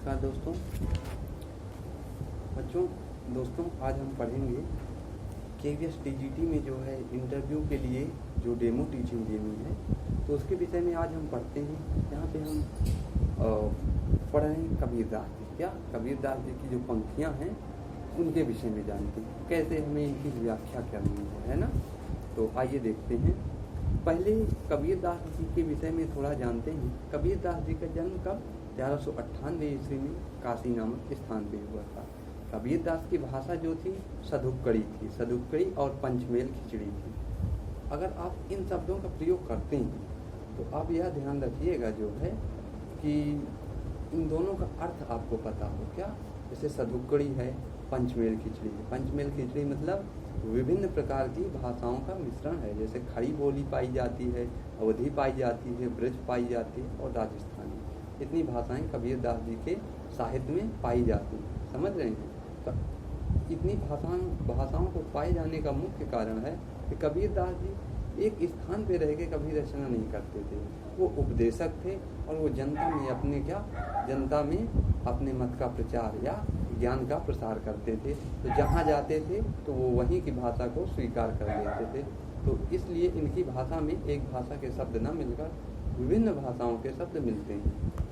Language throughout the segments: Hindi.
नमस्कार दोस्तों आज हम पढ़ेंगे KVS TGT में जो है इंटरव्यू के लिए जो डेमो टीचिंग देनी है, तो उसके विषय में आज हम पढ़ते हैं। यहाँ पे हम पढ़ रहे हैं कबीरदास जी। कबीरदास जी की जो पंक्तियाँ हैं उनके विषय में जानते हैं, कैसे हमें इनकी व्याख्या करनी है ना। तो आइए देखते हैं। पहले कबीरदास जी के विषय में थोड़ा जानते हैं। कबीरदास जी का जन्म कब 1198 ईस्वी में काशी नामक स्थान पे हुआ था। कबीरदास की भाषा जो थी सदुक्कड़ी और पंचमेल खिचड़ी थी। अगर आप इन शब्दों का प्रयोग करते हैं तो आप यह ध्यान रखिएगा जो है कि इन दोनों का अर्थ आपको पता हो। क्या? जैसे सदुक्कड़ी है, पंचमेल खिचड़ी है। पंचमेल खिचड़ी मतलब विभिन्न प्रकार की भाषाओं का मिश्रण है। जैसे खड़ी बोली पाई जाती है, अवधी पाई जाती है, ब्रज पाई जाती है और राजस्थानी। इतनी भाषाएं कबीरदास जी के साहित्य में पाई जाती हैं। समझ रहे हैं? तो इतनी भाषाओं को पाए जाने का मुख्य कारण है कि कबीरदास जी एक स्थान पे रह के कभी रचना नहीं करते थे। वो उपदेशक थे और वो जनता में अपने मत का प्रचार या ज्ञान का प्रसार करते थे। तो जहाँ जाते थे तो वो वहीं की भाषा को स्वीकार कर लेते थे। तो इसलिए इनकी भाषा में एक भाषा के शब्द न मिलकर विभिन्न भाषाओं के शब्द मिलते हैं।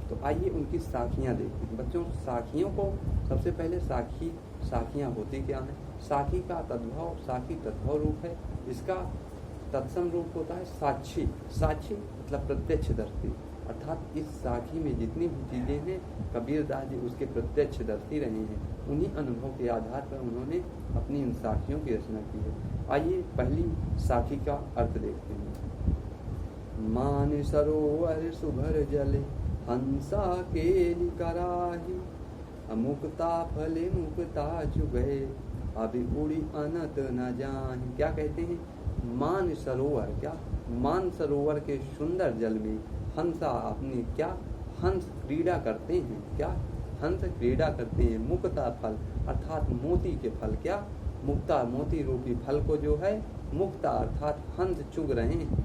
तो आइए उनकी साखियाँ देखते हैं। बच्चों, साखियों को सबसे पहले साखियाँ होती क्या हैं? साखी का साखी तद्भव रूप है। इसका तत्सम रूप होता है साक्षी मतलब प्रत्यक्षदर्शी। अर्थात इस साखी में जितनी भी चीज़ें हैं कबीरदास जी उसके प्रत्यक्षदर्शी रहे हैं। उन्हीं अनुभव के आधार पर उन्होंने अपनी इन साखियों की रचना की है। आइए पहली साखी का अर्थ देखते हैं। मान सरोवर सुभर जले हंसा केली कराही, मुक्ता फले मुक्ता चुगे, अभी उड़ी अनत न जाहि। क्या कहते हैं? मान सरोवर के सुंदर जल में हंसा अपनी हंस क्रीड़ा करते हैं। हंस क्रीड़ा करते हैं। मुक्ता फल अर्थात मोती के फल। मुक्ता मोती रूपी फल को जो है मुक्ता अर्थात हंस चुग रहे हैं।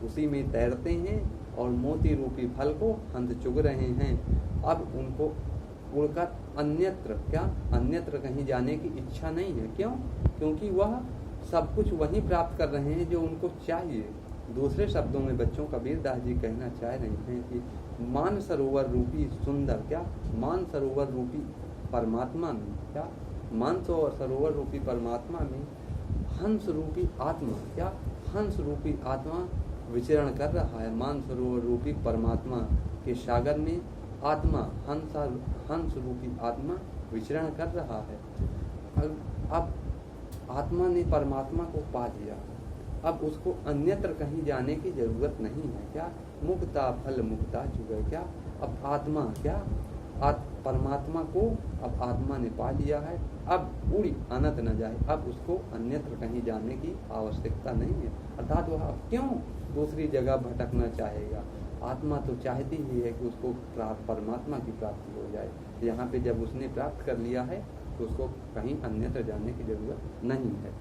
उसी में तैरते हैं और मोती रूपी फल को हंस चुग रहे हैं। अब उनको उड़कर अन्यत्र कहीं जाने की इच्छा नहीं है। क्यों? क्योंकि वह सब कुछ वहीं प्राप्त कर रहे हैं जो उनको चाहिए। दूसरे शब्दों में बच्चों कबीरदास जी कहना चाह रहे हैं कि मान सरोवर रूपी सुंदर मान सरोवर रूपी परमात्मा में मान सरोवर रूपी परमात्मा में हंस रूपी आत्मा हंस रूपी आत्मा विचरण कर रहा है। मान सरोवर रूपी परमात्मा के सागर में हंस रूपी आत्मा विचरण कर रहा है। अब आत्मा ने परमात्मा को पा लिया। अब उसको अन्यत्र कहीं जाने की जरूरत नहीं है। मुक्ता फल मुक्ता चुके। अब आत्मा परमात्मा को अब आत्मा ने पा लिया है। अब उड़ी अनंत न जाए। अब उसको अन्यत्र कहीं जाने की आवश्यकता नहीं है। अर्थात वह अब क्यों दूसरी जगह भटकना चाहेगा? आत्मा तो चाहती ही है कि उसको परमात्मा की प्राप्ति हो जाए। यहाँ पे जब उसने प्राप्त कर लिया है तो उसको कहीं अन्यत्र जाने की जरूरत नहीं है।